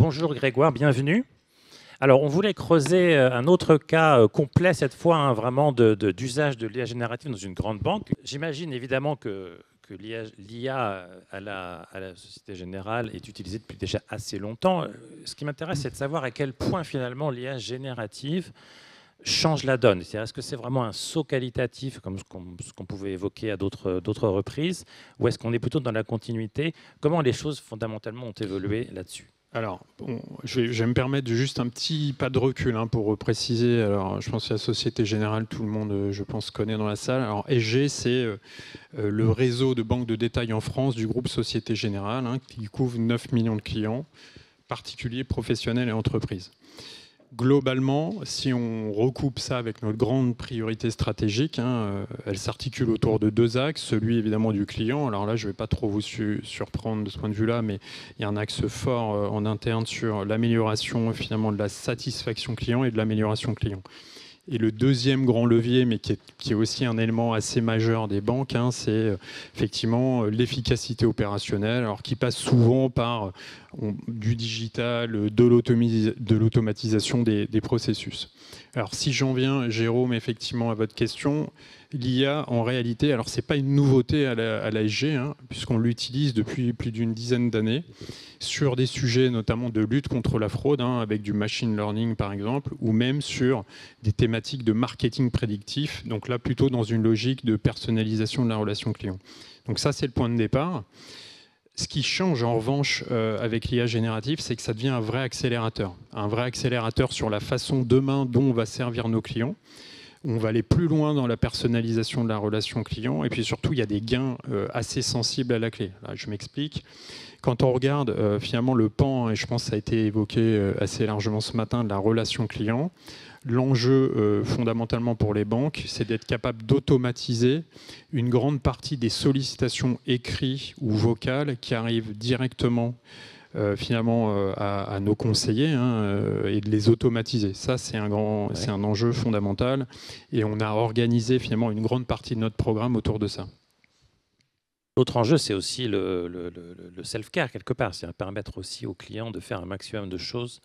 Bonjour Grégoire, bienvenue. Alors, on voulait creuser un autre cas complet cette fois, hein, vraiment d'usage de l'IA générative dans une grande banque. J'imagine évidemment que l'IA à la Société Générale est utilisée depuis déjà assez longtemps. Ce qui m'intéresse, c'est de savoir à quel point finalement l'IA générative change la donne. C'est-à-dire, est-ce que c'est vraiment un saut qualitatif, comme ce qu'on pouvait évoquer à d'autres reprises, ou est-ce qu'on est plutôt dans la continuité? Comment les choses fondamentalement ont évolué là-dessus? Alors, je vais me permettre juste un petit pas de recul pour préciser. Alors, je pense que la Société Générale, tout le monde, je pense, connaît dans la salle. Alors, SG, c'est le réseau de banques de détail en France du groupe Société Générale, qui couvre 9 millions de clients, particuliers, professionnels et entreprises. Globalement, si on recoupe ça avec notre grande priorité stratégique, elle s'articule autour de deux axes. Celui évidemment du client. Alors là, je ne vais pas trop vous surprendre de ce point de vue-là, mais il y a un axe fort en interne sur l'amélioration finalement de la satisfaction client et de l'amélioration client. Et le deuxième grand levier, mais qui est aussi un élément assez majeur des banques, c'est effectivement l'efficacité opérationnelle, alors qui passe souvent par du digital, de l'automatisation des processus. Alors si j'en viens, Jérôme, effectivement à votre question, l'IA en réalité, alors c'est pas une nouveauté à la SG, puisqu'on l'utilise depuis plus d'une dizaine d'années sur des sujets notamment de lutte contre la fraude, avec du machine learning par exemple, ou même sur des thématiques de marketing prédictif, donc là plutôt dans une logique de personnalisation de la relation client. Donc ça c'est le point de départ. Ce qui change en revanche avec l'IA générative, c'est que ça devient un vrai accélérateur sur la façon demain dont on va servir nos clients. On va aller plus loin dans la personnalisation de la relation client et puis surtout il y a des gains assez sensibles à la clé. Là, je m'explique. Quand on regarde finalement le pan, et je pense que ça a été évoqué assez largement ce matin, de la relation client, l'enjeu fondamentalement pour les banques, c'est d'être capable d'automatiser une grande partie des sollicitations écrites ou vocales qui arrivent directement finalement à nos conseillers et de les automatiser. Ça, c'est un enjeu fondamental et on a organisé finalement une grande partie de notre programme autour de ça. L'autre enjeu, c'est aussi le self-care quelque part, c'est-à-dire permettre aussi aux clients de faire un maximum de choses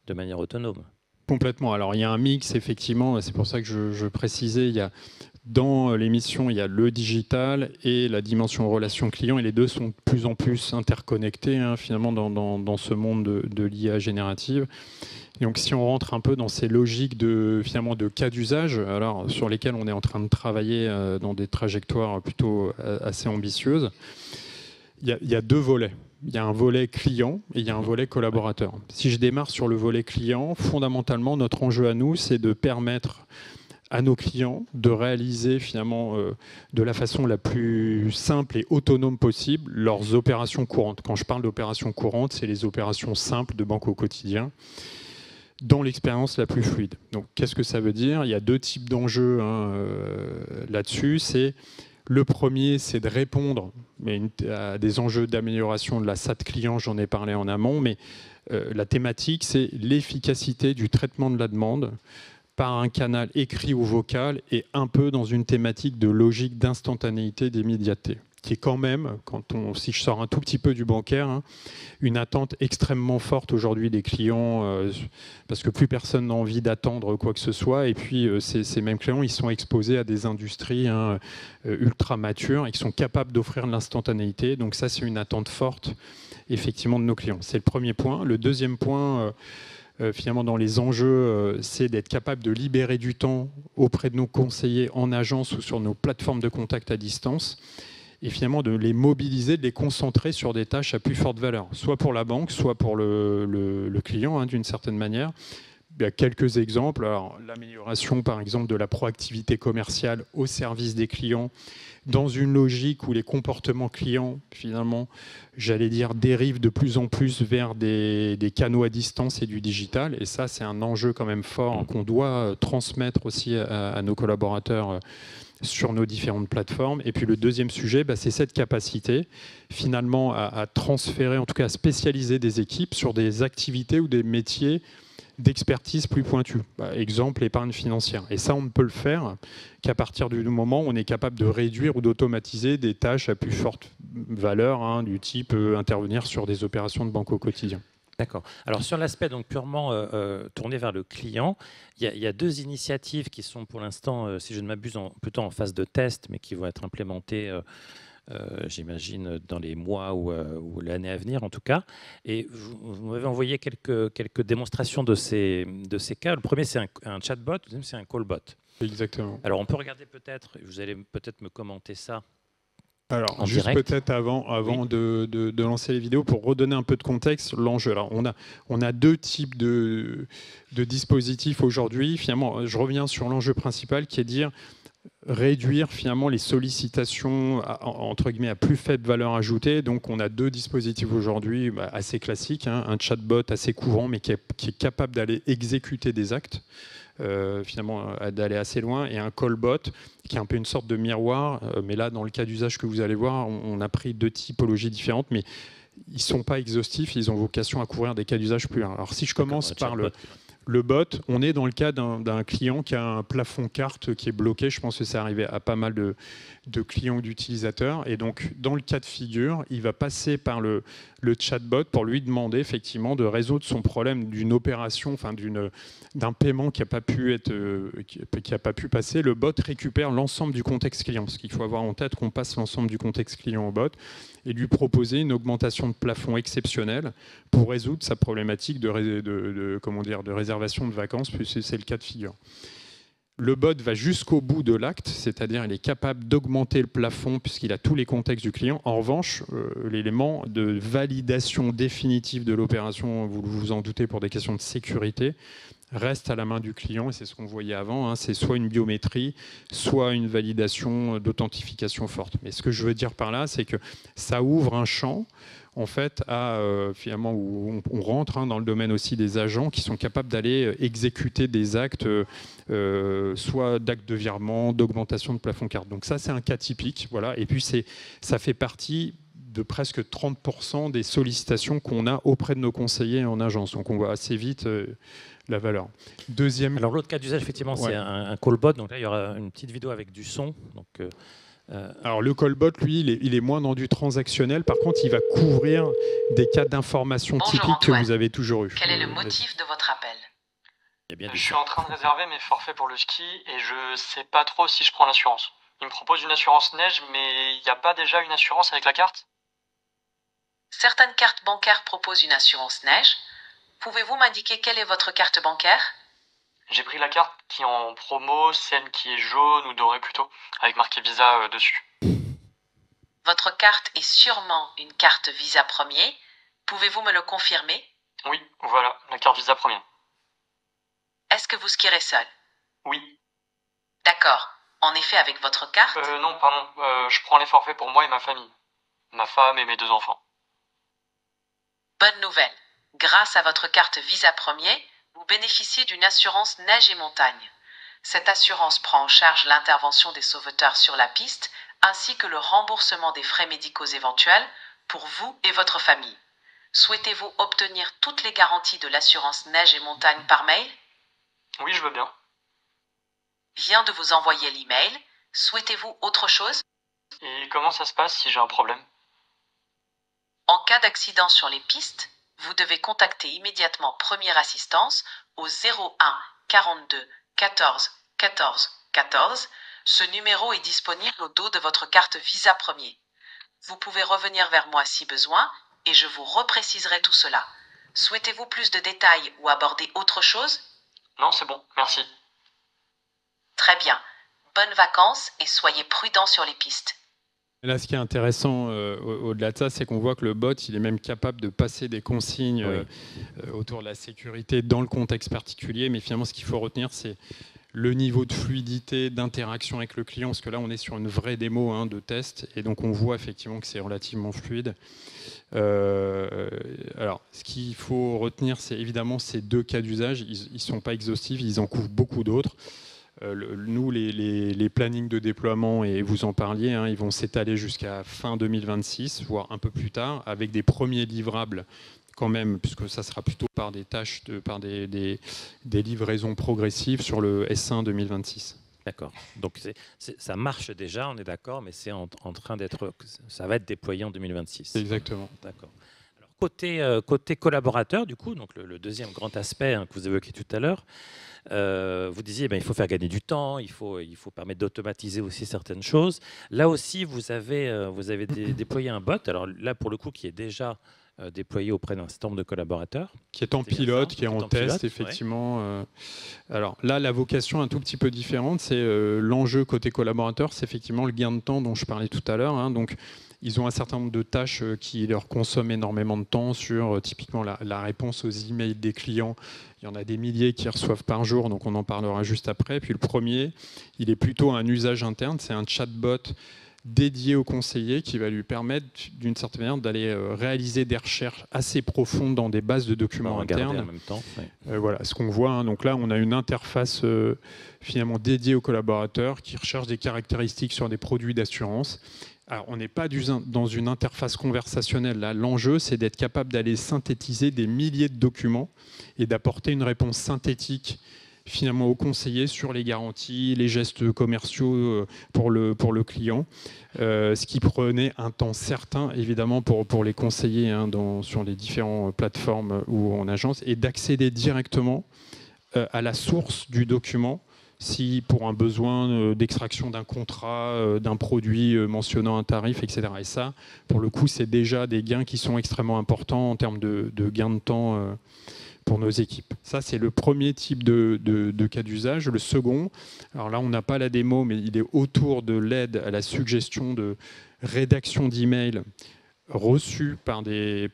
de manière autonome. Complètement. Alors, il y a un mix, effectivement, c'est pour ça que je précisais, dans l'émission, il y a le digital et la dimension relation client, et les deux sont de plus en plus interconnectés, finalement, dans ce monde de l'IA générative. Et donc, si on rentre un peu dans ces logiques de cas d'usage, alors sur lesquels on est en train de travailler dans des trajectoires plutôt assez ambitieuses, il y a deux volets. Il y a un volet client et il y a un volet collaborateur. Si je démarre sur le volet client, fondamentalement, notre enjeu à nous, c'est de permettre à nos clients de réaliser finalement de la façon la plus simple et autonome possible leurs opérations courantes. Quand je parle d'opérations courantes, c'est les opérations simples de banque au quotidien, dans l'expérience la plus fluide. Donc, qu'est-ce que ça veut dire? Il y a deux types d'enjeux là-dessus. Le premier, c'est de répondre à des enjeux d'amélioration de la SAT client, j'en ai parlé en amont, mais la thématique, c'est l'efficacité du traitement de la demande par un canal écrit ou vocal et un peu dans une thématique de logique d'instantanéité, d'immédiateté, qui est quand même, si je sors un tout petit peu du bancaire, une attente extrêmement forte aujourd'hui des clients, parce que plus personne n'a envie d'attendre quoi que ce soit, et puis ces mêmes clients, ils sont exposés à des industries ultra matures et qui sont capables d'offrir de l'instantanéité. Donc ça, c'est une attente forte, effectivement, de nos clients. C'est le premier point. Le deuxième point, finalement, dans les enjeux, c'est d'être capable de libérer du temps auprès de nos conseillers en agence ou sur nos plateformes de contact à distance, et finalement de les mobiliser, de les concentrer sur des tâches à plus forte valeur, soit pour la banque, soit pour le client, d'une certaine manière. Il y a quelques exemples. L'amélioration, par exemple, de la proactivité commerciale au service des clients, dans une logique où les comportements clients, finalement, j'allais dire, dérivent de plus en plus vers des canaux à distance et du digital. Et ça, c'est un enjeu quand même fort qu'on doit transmettre aussi à nos collaborateurs sur nos différentes plateformes. Et puis le deuxième sujet, c'est cette capacité finalement à transférer, en tout cas à spécialiser des équipes sur des activités ou des métiers d'expertise plus pointus. Exemple, épargne financière. Et ça, on ne peut le faire qu'à partir du moment où on est capable de réduire ou d'automatiser des tâches à plus forte valeur, du type intervenir sur des opérations de banque au quotidien. D'accord. Alors sur l'aspect donc purement tourné vers le client, il y a deux initiatives qui sont pour l'instant, si je ne m'abuse, plutôt en phase de test, mais qui vont être implémentées, j'imagine, dans les mois ou l'année à venir en tout cas. Et vous m'avez envoyé quelques démonstrations de ces cas. Le premier, c'est un chatbot, le deuxième, c'est un callbot. Exactement. Alors on peut regarder peut-être, vous allez peut-être me commenter ça. Alors, En juste direct. peut-être avant Oui. de lancer les vidéos, pour redonner un peu de contexte, l'enjeu. Alors, on a deux types de dispositifs aujourd'hui. Finalement, je reviens sur l'enjeu principal qui est de dire réduire finalement les sollicitations entre guillemets à plus faible valeur ajoutée. Donc, on a deux dispositifs aujourd'hui assez classiques, hein, un chatbot assez courant, mais qui est capable d'aller exécuter des actes. Finalement d'aller assez loin, et un callbot qui est un peu une sorte de miroir, mais là dans le cas d'usage que vous allez voir, on a pris deux typologies différentes, mais ils ne sont pas exhaustifs, ils ont vocation à couvrir des cas d'usage plus larges. Alors si je commence par le bot, on est dans le cas d'un client qui a un plafond carte qui est bloqué. Je pense que c'est arrivé à pas mal de clients ou d'utilisateurs. Et donc, dans le cas de figure, il va passer par le chatbot pour lui demander effectivement de résoudre son problème d'une opération, enfin d'un paiement qui n'a pas pu passer. Le bot récupère l'ensemble du contexte client, parce qu'il faut avoir en tête qu'on passe l'ensemble du contexte client au bot, et lui proposer une augmentation de plafond exceptionnelle pour résoudre sa problématique de réservation de vacances, puisque c'est le cas de figure. Le bot va jusqu'au bout de l'acte, c'est-à-dire il est capable d'augmenter le plafond puisqu'il a tous les contextes du client. En revanche, l'élément de validation définitive de l'opération, vous vous en doutez pour des questions de sécurité, reste à la main du client, et c'est ce qu'on voyait avant, hein, c'est soit une biométrie, soit une validation d'authentification forte. Mais ce que je veux dire par là, c'est que ça ouvre un champ en fait, finalement, où on rentre dans le domaine aussi des agents qui sont capables d'aller exécuter des actes, soit d'actes de virement, d'augmentation de plafond carte. Donc ça, c'est un cas typique. Voilà. Et puis, ça fait partie de presque 30% des sollicitations qu'on a auprès de nos conseillers en agence. Donc on voit assez vite la valeur. Deuxième... Alors l'autre cas d'usage, effectivement, c'est un callbot. Donc là, il y aura une petite vidéo avec du son. Donc, alors le callbot, lui, il est moins dans du transactionnel. Par contre, il va couvrir des cas d'information typiques que vous avez toujours eu. Quel est le motif de votre appel? Je suis en train de réserver mes forfaits pour le ski et je sais pas trop si je prends l'assurance. Il me propose une assurance neige, mais il n'y a pas déjà une assurance avec la carte? Certaines cartes bancaires proposent une assurance neige. Pouvez-vous m'indiquer quelle est votre carte bancaire? J'ai pris la carte qui est en promo, celle qui est jaune ou dorée plutôt, avec marqué Visa dessus. Votre carte est sûrement une carte Visa Premier. Pouvez-vous me le confirmer? Oui, voilà, la carte Visa Premier. Est-ce que vous skierez seul? Oui. D'accord. En effet, avec votre carte? Non, pardon, je prends les forfaits pour moi et ma famille. Ma femme et mes 2 enfants. Bonne nouvelle. Grâce à votre carte Visa Premier, vous bénéficiez d'une assurance neige et montagne. Cette assurance prend en charge l'intervention des sauveteurs sur la piste, ainsi que le remboursement des frais médicaux éventuels pour vous et votre famille. Souhaitez-vous obtenir toutes les garanties de l'assurance neige et montagne par mail? Oui, je veux bien. Viens de vous envoyer l'email. Souhaitez-vous autre chose? Et comment ça se passe si j'ai un problème? En cas d'accident sur les pistes, vous devez contacter immédiatement Première Assistance au 01 42 14 14 14. Ce numéro est disponible au dos de votre carte Visa Premier. Vous pouvez revenir vers moi si besoin et je vous repréciserai tout cela. Souhaitez-vous plus de détails ou aborder autre chose? Non, c'est bon, merci. Très bien. Bonnes vacances et soyez prudents sur les pistes. Là, ce qui est intéressant au-delà de ça, c'est qu'on voit que le bot, il est même capable de passer des consignes autour de la sécurité dans le contexte particulier. Mais finalement, ce qu'il faut retenir, c'est le niveau de fluidité, d'interaction avec le client, parce que là, on est sur une vraie démo de test, et donc on voit effectivement que c'est relativement fluide. Alors, ce qu'il faut retenir, c'est évidemment ces deux cas d'usage. Ils ne sont pas exhaustifs, ils en couvrent beaucoup d'autres. Nous, les plannings de déploiement, et vous en parliez, ils vont s'étaler jusqu'à fin 2026, voire un peu plus tard, avec des premiers livrables quand même, puisque ça sera plutôt par des tâches, par des livraisons progressives sur le S1 2026. D'accord. Donc ça marche déjà, on est d'accord, mais c'est en train d'être, ça va être déployé en 2026. Exactement. D'accord. Alors côté collaborateur, du coup, donc le deuxième grand aspect que vous évoquiez tout à l'heure, vous disiez il faut faire gagner du temps, il faut permettre d'automatiser aussi certaines choses. Là aussi, vous avez déployé un bot, alors là pour le coup qui est déjà déployé auprès d'un certain nombre de collaborateurs. Qui est en pilote, qui est en test, effectivement. Ouais. Alors là, la vocation un tout petit peu différente, c'est l'enjeu côté collaborateur, c'est effectivement le gain de temps dont je parlais tout à l'heure. Hein. Donc, ils ont un certain nombre de tâches qui leur consomment énormément de temps sur typiquement la réponse aux emails des clients. Il y en a des milliers qui reçoivent par jour, donc on en parlera juste après. Puis le premier, il est plutôt un usage interne, c'est un chatbot dédié au conseiller qui va lui permettre d'une certaine manière d'aller réaliser des recherches assez profondes dans des bases de documents internes. En même temps, voilà ce qu'on voit. Hein. Donc là, on a une interface finalement dédiée aux collaborateurs qui recherche des caractéristiques sur des produits d'assurance. Alors, on n'est pas dans une interface conversationnelle. Là, l'enjeu, c'est d'être capable d'aller synthétiser des milliers de documents et d'apporter une réponse synthétique finalement au conseiller sur les garanties, les gestes commerciaux pour le client, ce qui prenait un temps certain évidemment pour les conseillers sur les différentes plateformes ou en agence, et d'accéder directement à la source du document si pour un besoin d'extraction d'un contrat, d'un produit mentionnant un tarif, etc. Et ça, pour le coup, c'est déjà des gains qui sont extrêmement importants en termes de gains de temps pour nos équipes. Ça, c'est le premier type de cas d'usage. Le second, alors là, on n'a pas la démo, mais il est autour de l'aide à la suggestion de rédaction d'emails reçus par des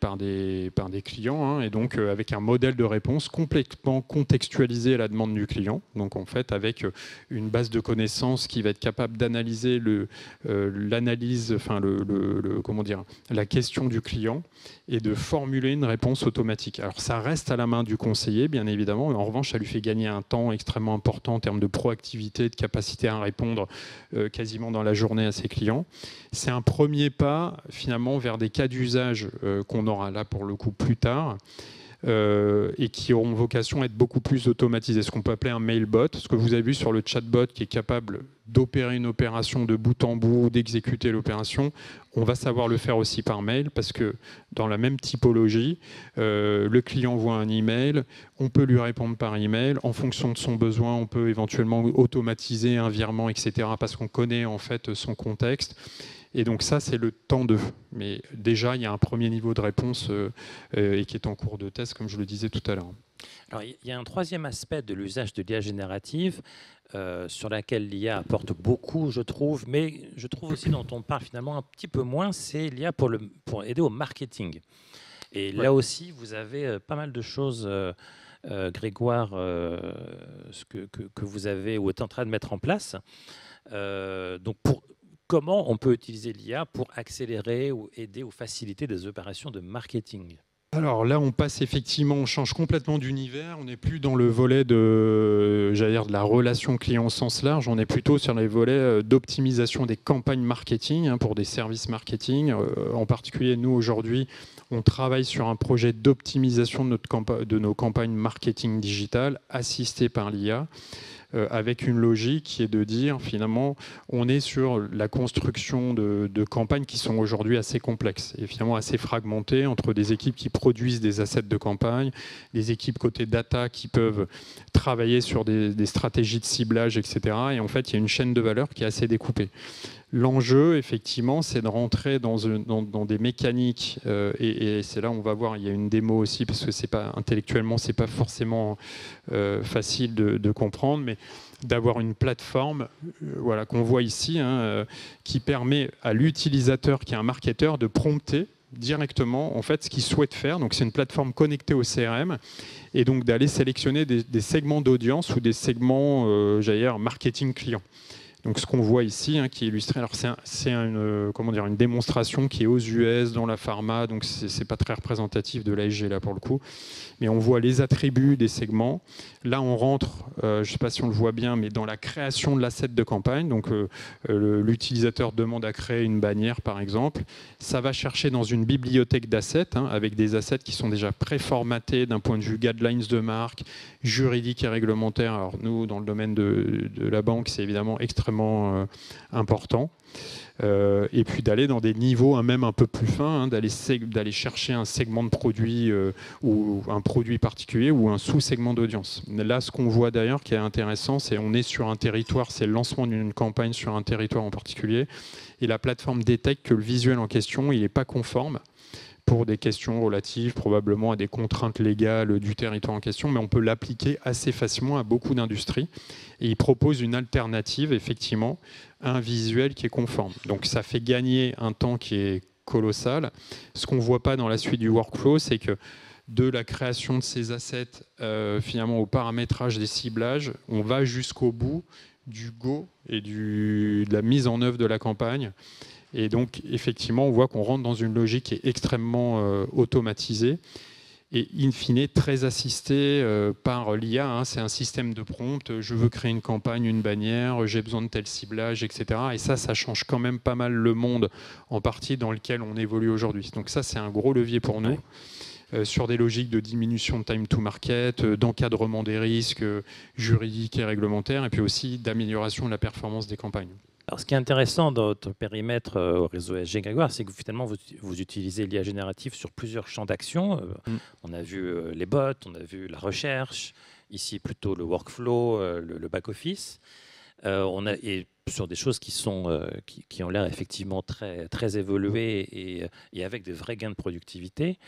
clients, hein, et donc avec un modèle de réponse complètement contextualisé à la demande du client. Donc en fait, avec une base de connaissances qui va être capable d'analyser l'analyse, enfin comment dire, la question du client et de formuler une réponse automatique. Alors ça reste à la main du conseiller, bien évidemment, mais en revanche, ça lui fait gagner un temps extrêmement important en termes de proactivité, de capacité à répondre quasiment dans la journée à ses clients. C'est un premier pas finalement vers des cas d'usage qu'on aura là pour le coup plus tard, et qui auront vocation à être beaucoup plus automatisés, ce qu'on peut appeler un mailbot, ce que vous avez vu sur le chatbot qui est capable d'opérer une opération de bout en bout, d'exécuter l'opération. On va savoir le faire aussi par mail, parce que dans la même typologie, le client envoie un email, on peut lui répondre par email, en fonction de son besoin, on peut éventuellement automatiser un virement, etc., parce qu'on connaît en fait son contexte. Et donc ça, c'est le temps de. Mais déjà, il y a un premier niveau de réponse et qui est en cours de test, comme je le disais tout à l'heure. Alors, il y a un troisième aspect de l'usage de l'IA générative sur laquelle l'IA apporte beaucoup, je trouve, mais je trouve aussi dont on parle finalement un petit peu moins, c'est l'IA pour aider au marketing. Et là aussi, vous avez pas mal de choses, Grégoire, que vous avez ou êtes en train de mettre en place. Donc, comment on peut utiliser l'IA pour accélérer ou aider ou faciliter des opérations de marketing ? Alors là, on passe effectivement, on change complètement d'univers. On n'est plus dans le volet de la relation client au sens large. On est plutôt sur les volets d'optimisation des campagnes marketing pour des services marketing. En particulier, nous, aujourd'hui, on travaille sur un projet d'optimisation de nos campagnes marketing digitales assistées par l'IA. Avec une logique qui est de dire, finalement, on est sur la construction de campagnes qui sont aujourd'hui assez complexes et finalement assez fragmentées entre des équipes qui produisent des assets de campagne, des équipes côté data qui peuvent travailler sur des stratégies de ciblage, etc. Et en fait, il y a une chaîne de valeur qui est assez découpée. L'enjeu, effectivement, c'est de rentrer dans des mécaniques, et c'est là où on va voir, il y a une démo aussi, parce que c'est pas, intellectuellement, c'est pas forcément facile de comprendre, mais d'avoir une plateforme voilà, qu'on voit ici, qui permet à l'utilisateur, qui est un marketeur, de prompter directement en fait, ce qu'il souhaite faire. Donc c'est une plateforme connectée au CRM, et donc d'aller sélectionner des segments d'audience ou des segments, marketing client. Donc ce qu'on voit ici, qui est illustré, alors c'est une démonstration qui est aux US, dans la pharma, donc c'est pas très représentatif de l'ASG là pour le coup, mais on voit les attributs des segments. Là on rentre, je ne sais pas si on le voit bien, mais dans la création de l'asset de campagne, donc l'utilisateur demande à créer une bannière par exemple, ça va chercher dans une bibliothèque d'assets, avec des assets qui sont déjà préformatés d'un point de vue guidelines de marque, juridiques et réglementaires. Alors nous, dans le domaine de la banque, c'est évidemment extrêmement extrêmement important. Et puis d'aller dans des niveaux même un peu plus fins, hein, d'aller chercher un segment de produit ou un produit particulier ou un sous-segment d'audience. Là, ce qu'on voit d'ailleurs qui est intéressant, c'est on est sur un territoire, c'est le lancement d'une campagne sur un territoire en particulier, et la plateforme détecte que le visuel en question, il n'est pas conforme pour des questions relatives probablement à des contraintes légales du territoire en question, mais on peut l'appliquer assez facilement à beaucoup d'industries. Et il propose une alternative, effectivement, à un visuel qui est conforme. Donc ça fait gagner un temps qui est colossal. Ce qu'on ne voit pas dans la suite du workflow, c'est que de la création de ces assets, finalement au paramétrage des ciblages, on va jusqu'au bout du go et de la mise en œuvre de la campagne. Et donc, effectivement, on voit qu'on rentre dans une logique qui est extrêmement automatisée et, in fine, très assistée par l'IA. Hein. C'est un système de prompt. Je veux créer une campagne, une bannière, j'ai besoin de tel ciblage, etc. Et ça change quand même pas mal le monde, en partie dans lequel on évolue aujourd'hui. Donc ça, c'est un gros levier pour nous. Sur des logiques de diminution de time to market, d'encadrement des risques juridiques et réglementaires, et puis aussi d'amélioration de la performance des campagnes. Alors, ce qui est intéressant dans votre périmètre au réseau SG Grégoire, c'est que finalement, vous utilisez l'IA générative sur plusieurs champs d'action. On a vu les bots, on a vu la recherche, ici plutôt le workflow, le back-office. Et sur des choses qui ont l'air effectivement très, très évoluées et avec des vrais gains de productivité.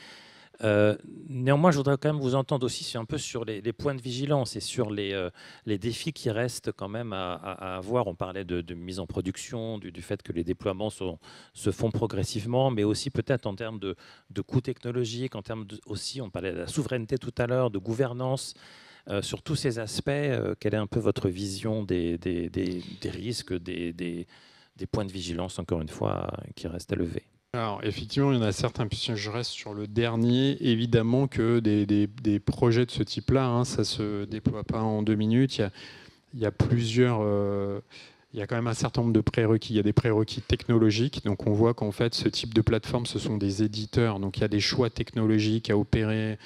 Néanmoins, je voudrais quand même vous entendre aussi un peu sur les points de vigilance et sur les défis qui restent quand même à avoir. On parlait de mise en production, du fait que les déploiements se font progressivement, mais aussi peut-être en termes de coûts technologiques, en termes aussi, on parlait de la souveraineté tout à l'heure, de gouvernance. Sur tous ces aspects, quelle est un peu votre vision des risques, des points de vigilance, encore une fois, qui restent à lever? Alors, effectivement, il y en a certains, puisque je reste sur le dernier. Évidemment que des projets de ce type-là, hein, ça ne se déploie pas en 2 minutes. Il y a plusieurs... il y a quand même un certain nombre de prérequis. Il y a des prérequis technologiques. Donc, on voit qu'en fait, ce type de plateforme, ce sont des éditeurs. Donc, il y a des choix technologiques à opérer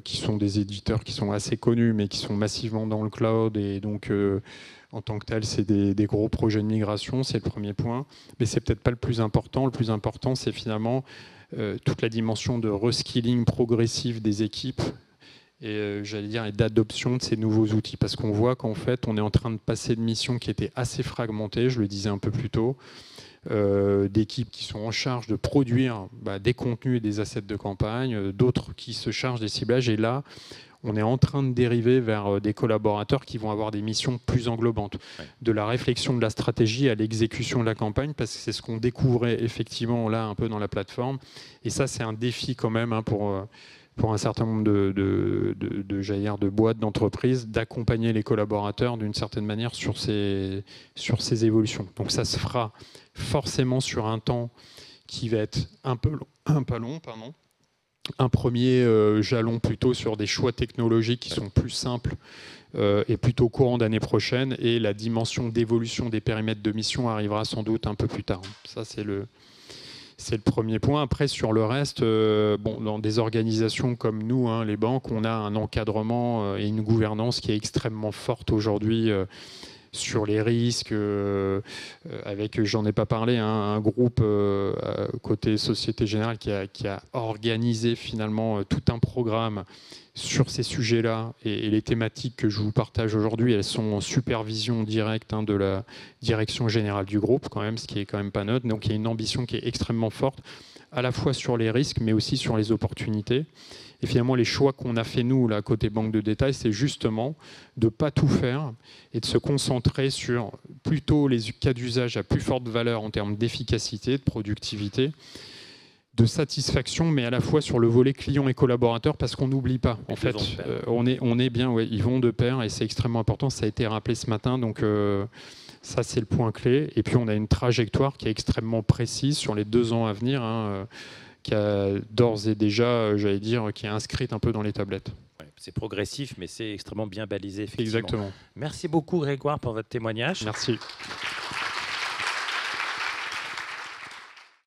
qui sont des éditeurs qui sont assez connus, mais qui sont massivement dans le cloud. Et donc... en tant que tel, c'est des gros projets de migration, c'est le premier point. Mais ce n'est peut-être pas le plus important. Le plus important, c'est finalement toute la dimension de reskilling progressif des équipes et, j'allais dire, et d'adoption de ces nouveaux outils. Parce qu'on voit qu'en fait, on est en train de passer de missions qui étaient assez fragmentées, je le disais un peu plus tôt, d'équipes qui sont en charge de produire des contenus et des assets de campagne, d'autres qui se chargent des ciblages. Et là, on est en train de dériver vers des collaborateurs qui vont avoir des missions plus englobantes, de la réflexion de la stratégie à l'exécution de la campagne, parce que c'est ce qu'on découvrait effectivement là un peu dans la plateforme. Et ça, c'est un défi quand même pour un certain nombre de boîtes, d'entreprises, d'accompagner les collaborateurs d'une certaine manière sur ces évolutions. Donc ça se fera forcément sur un temps qui va être un peu long. Un premier jalon plutôt sur des choix technologiques qui sont plus simples et plutôt courant d'année prochaine, et la dimension d'évolution des périmètres de mission arrivera sans doute un peu plus tard. Ça, c'est le premier point. Après, sur le reste, dans des organisations comme nous, hein, les banques, on a un encadrement et une gouvernance qui est extrêmement forte aujourd'hui sur les risques, avec, j'en ai pas parlé, hein, un groupe côté Société Générale qui a organisé finalement tout un programme sur ces sujets-là, et les thématiques que je vous partage aujourd'hui, elles sont en supervision directe de la direction générale du groupe, quand même, ce qui est quand même pas neutre. Donc il y a une ambition qui est extrêmement forte, à la fois sur les risques, mais aussi sur les opportunités. Et finalement, les choix qu'on a fait, nous, là, côté banque de détail, c'est justement de ne pas tout faire et de se concentrer sur plutôt les cas d'usage à plus forte valeur en termes d'efficacité, de productivité, de satisfaction, mais à la fois sur le volet client et collaborateur, parce qu'on n'oublie pas. En fait, on est bien, ouais, ils vont de pair, et c'est extrêmement important. Ça a été rappelé ce matin, donc ça, c'est le point clé. Et puis, on a une trajectoire qui est extrêmement précise sur les 2 ans à venir, hein, qui a d'ores et déjà, j'allais dire, qui est inscrite un peu dans les tablettes. C'est progressif, mais c'est extrêmement bien balisé, effectivement. Exactement. Merci beaucoup, Grégoire, pour votre témoignage. Merci.